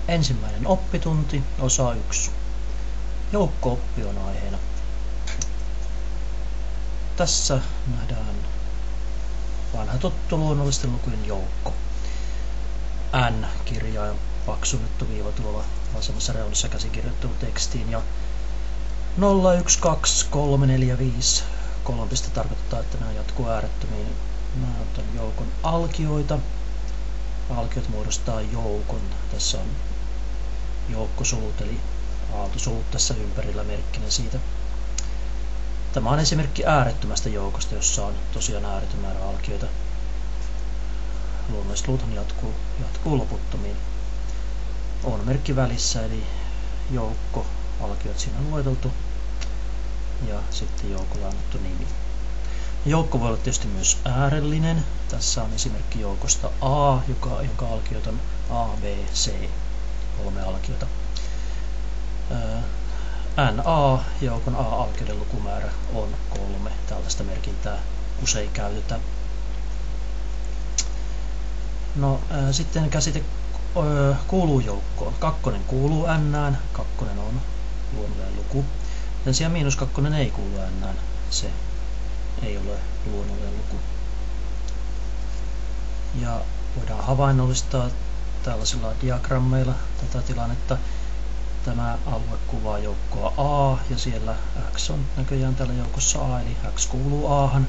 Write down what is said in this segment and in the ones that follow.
Ensimmäinen oppitunti, osa 1. Joukko-oppi on aiheena. Tässä nähdään vanha tuttu luonnollisten lukujen joukko. N-kirjain paksennettu viiva tuolla vasemmassa reunassa käsikirjoittuun tekstiin ja 0, 1, 2, 3, 4, 5. 3 pistettä tarkoittaa, että nämä jatkuu äärettömiin. Nämä on joukon alkioita. Alkiot muodostaa joukon. Tässä on joukkosulut eli aaltosulut tässä ympärillä merkkinä siitä. Tämä on esimerkki äärettömästä joukosta, jossa on tosiaan ääretön määrä alkioita. Luonnolliset luuthan jatkuu loputtomiin. On merkki välissä eli joukko, alkiot siinä on lueteltu ja sitten joukolle annettu nimi. Joukko voi olla tietysti myös äärellinen. Tässä on esimerkki joukosta A, jonka alkiot on A, B, C. 3 alkiota. NA-joukon A-alkioiden lukumäärä on 3. Tällaista merkintää usein käytetään. No, sitten käsite kuuluu joukkoon. 2 kuuluu N:ään, 2 on luonnollinen luku. Sen sijaan -2 ei kuulu N:ään, se ei ole luonnollinen luku. Ja voidaan havainnollistaa tällaisilla diagrammeilla tätä tilannetta. Tämä alue kuvaa joukkoa A ja siellä X on näköjään tällä joukossa A, eli X kuuluu Ahan.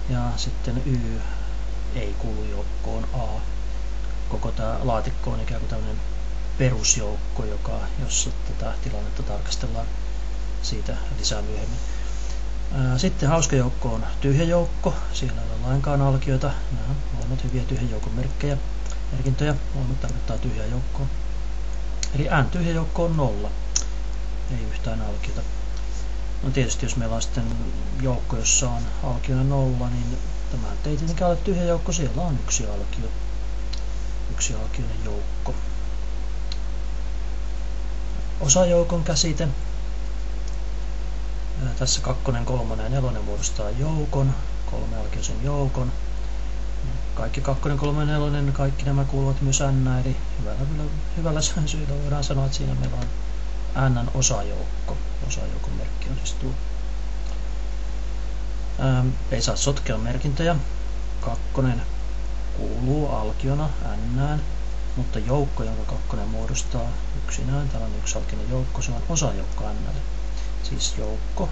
Ja sitten Y ei kuulu joukkoon A. Koko tämä laatikko on ikään kuin tämmöinen perusjoukko, jossa tätä tilannetta tarkastellaan siitä lisää myöhemmin. Sitten hauska joukko on tyhjä joukko. Siellä ei ole lainkaan alkioita. Nämä ovat hyviä tyhjän joukon merkintöjä. Molemmat tarkoittaa tyhjää joukkoa. Eli N-tyhjä joukko on 0. Ei yhtään alkiota. No tietysti jos meillä on sitten joukko, jossa on alkiona 0, niin tämä ei tietenkään ole tyhjä joukko. Siellä on yksi alkio. Yksi alkioinen joukko. Osajoukon käsite. Tässä 2, 3 ja 4 muodostaa joukon, 3 alkioisen joukon. Kaikki 2, 3 ja 4, kaikki nämä kuuluvat myös N, eli hyvällä syyllä voidaan sanoa, että siinä meillä on N:n osajoukko. Osajoukon merkki on siis tuo. Ei saa sotkea merkintöjä. 2 kuuluu alkiona N:ään, mutta joukko, jonka 2 muodostaa yksinään, tällainen yksialkinen joukko, se on osajoukko N:lle. Siis joukko,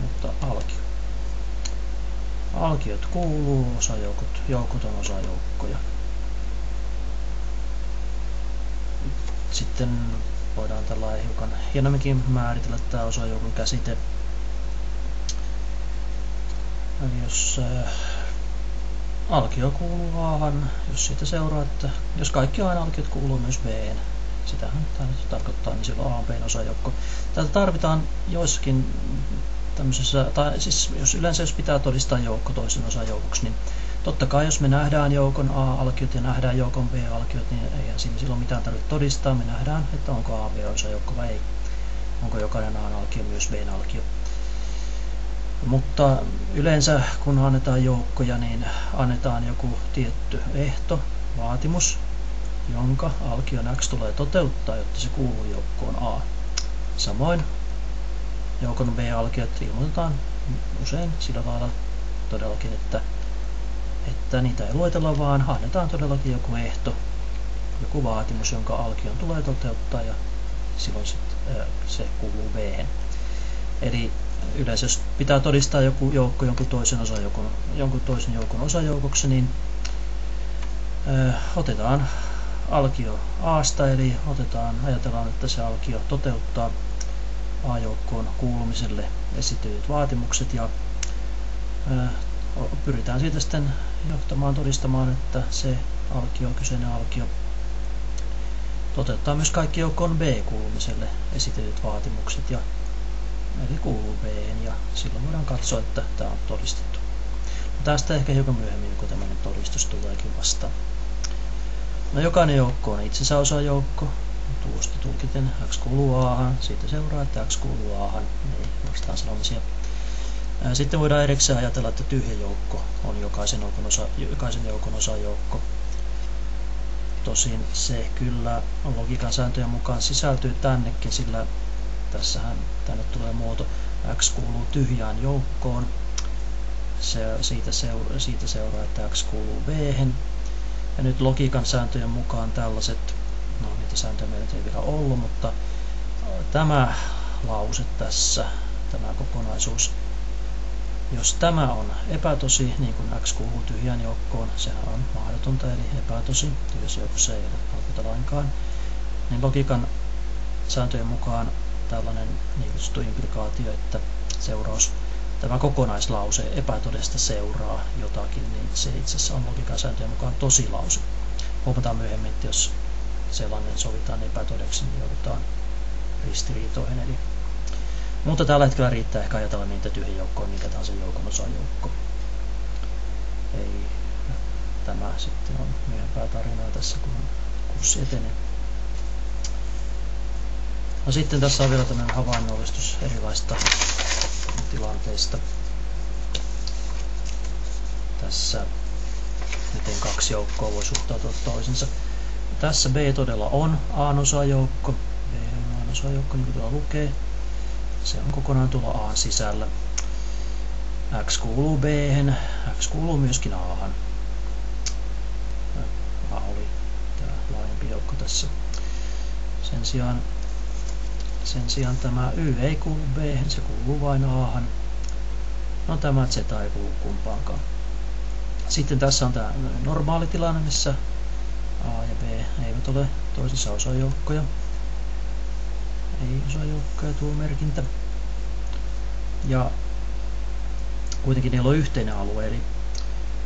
mutta alkio. Alkiot kuuluu, joukot on osajoukkoja. Sitten voidaan tällainen hiukan hienomminkin määritellä tämä osajoukon käsite. Eli jos alkio kuuluu Ahan, jos siitä seuraa, että jos kaikki alkiot kuuluu myös B:hen, sitähän tämä tarkoittaa, niin silloin A on B:n osajoukko. Täältä tarvitaan joissakin tämmöisessä, tai siis jos pitää todistaa joukko toisen osajoukoksi, niin totta kai jos me nähdään joukon A-alkiot ja nähdään joukon B-alkiot, niin eihän siinä silloin mitään tarvitse todistaa. Me nähdään, että onko A, B osajoukko vai ei. Onko jokainen A-alkio myös B-alkio. Mutta yleensä kun annetaan joukkoja, niin annetaan joku tietty ehto, vaatimus, jonka alkion X tulee toteuttaa, jotta se kuuluu joukkoon A. Samoin joukon B-alkiot ilmoitetaan usein sillä lailla todellakin, että niitä ei luetella, vaan annetaan todellakin joku ehto, joku vaatimus, jonka alkion tulee toteuttaa ja silloin se kuuluu B:hen. Eli yleensä jos pitää todistaa joku joukko jonkun toisen joukon osajoukoksi, niin otetaan alkio A:sta, eli ajatellaan, että se alkio toteuttaa A-joukkoon kuulumiselle esitetyt vaatimukset ja pyritään siitä sitten todistamaan, että se kyseinen alkio toteuttaa myös kaikki joukkoon B-kuulumiselle esitetyt vaatimukset eli kuuluu B:hen ja silloin voidaan katsoa, että tämä on todistettu. Tästä ehkä hiukan myöhemmin joku tämmöinen todistus tuleekin vastaan. No, jokainen joukko on itsensä osajoukko. Tuosta tulkiten X kuuluu Ahan, siitä seuraa, että X kuuluu Ahan, ei vastaan sanomisia. Sitten voidaan erikseen ajatella, että tyhjä joukko on jokaisen joukon osajoukko. Tosin se kyllä logiikan sääntöjen mukaan sisältyy tännekin, sillä tässähän tänne tulee muoto x kuuluu tyhjään joukkoon. Siitä seuraa, että x kuuluu b-hen. Ja nyt logiikan sääntöjen mukaan tällaiset, no niitä sääntöjä meillä ei vielä ollut, mutta tämä lause tässä, tämä kokonaisuus, jos tämä on epätosi, niin kuin x kuuluu tyhjään joukkoon, sehän on mahdotonta, eli epätosi, tyhjässä joukossa ei ole alkuta lainkaan, niin logiikan sääntöjen mukaan tällainen niin kutsuttu implikaatio, että seuraus, tämä kokonaislause epätodesta seuraa jotakin, niin se itse asiassa on logiikan sääntöjen mukaan tosilause. Huomataan myöhemmin, että jos sellainen sovitaan epätodeksi, niin joudutaan ristiriitoihin. Mutta tällä hetkellä riittää ehkä ajatella niitä tyhjä joukkoa, mikä tahansa joukon osajoukko. Ei, tämä sitten on myöhempää tarinaa tässä, kun kurssi etenee. No sitten tässä on vielä tämmöinen havainnollistus erilaista tilanteista. Tässä miten kaksi joukkoa voi suhtautua toisensa. Tässä B todella on A-osajoukko. B on A-osajoukko, niin kuin tuolla lukee. Se on kokonaan tuolla A sisällä. X kuuluu B-hen, X kuuluu myöskin A-han. A oli tämä laajempi joukko tässä. Sen sijaan tämä Y ei kuulu B-hen, se kuuluu vain A-han. No tämä Z ei kuulu kumpaankaan. Sitten tässä on tämä normaali tilanne, missä A ja B eivät ole toisessa osajoukkoja. Ei osajoukkoja tuo merkintä. Ja kuitenkin niillä on yhteinen alue,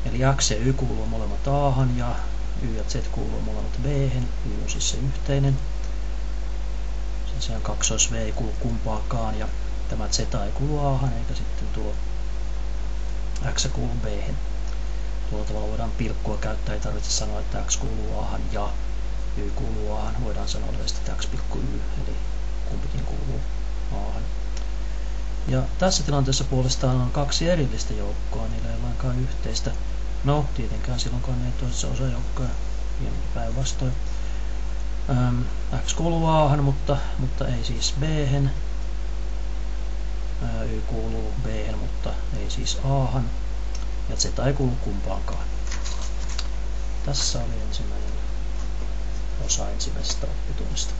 eli X ja Y kuuluu molemmat A-han ja Y ja Z kuuluu molemmat B-hen. Y on siis se yhteinen. Sen sijaan kaksois V ei kuulu kumpaakaan ja tämä Z ei kuulu A-han eikä sitten tuo X kuuluu B-hen. Tuolla tavalla voidaan pilkkua käyttää, ei tarvitse sanoa, että X kuuluu A-han ja Y kuuluu A-han. Voidaan sanoa yleisesti, että X pilkku Y, eli kumpikin kuuluu A-han. Ja tässä tilanteessa puolestaan on kaksi erillistä joukkoa, niillä ei ole lainkaan yhteistä. No, tietenkään silloinkaan ei toisessa osajoukkoja, hieman päinvastoin. X kuuluu A-han, mutta ei siis B-hen. Y kuuluu B-hen, mutta ei siis A-han. Ja Z ei kuulu kumpaankaan. Tässä oli ensimmäinen osa ensimmäisestä oppitunnista.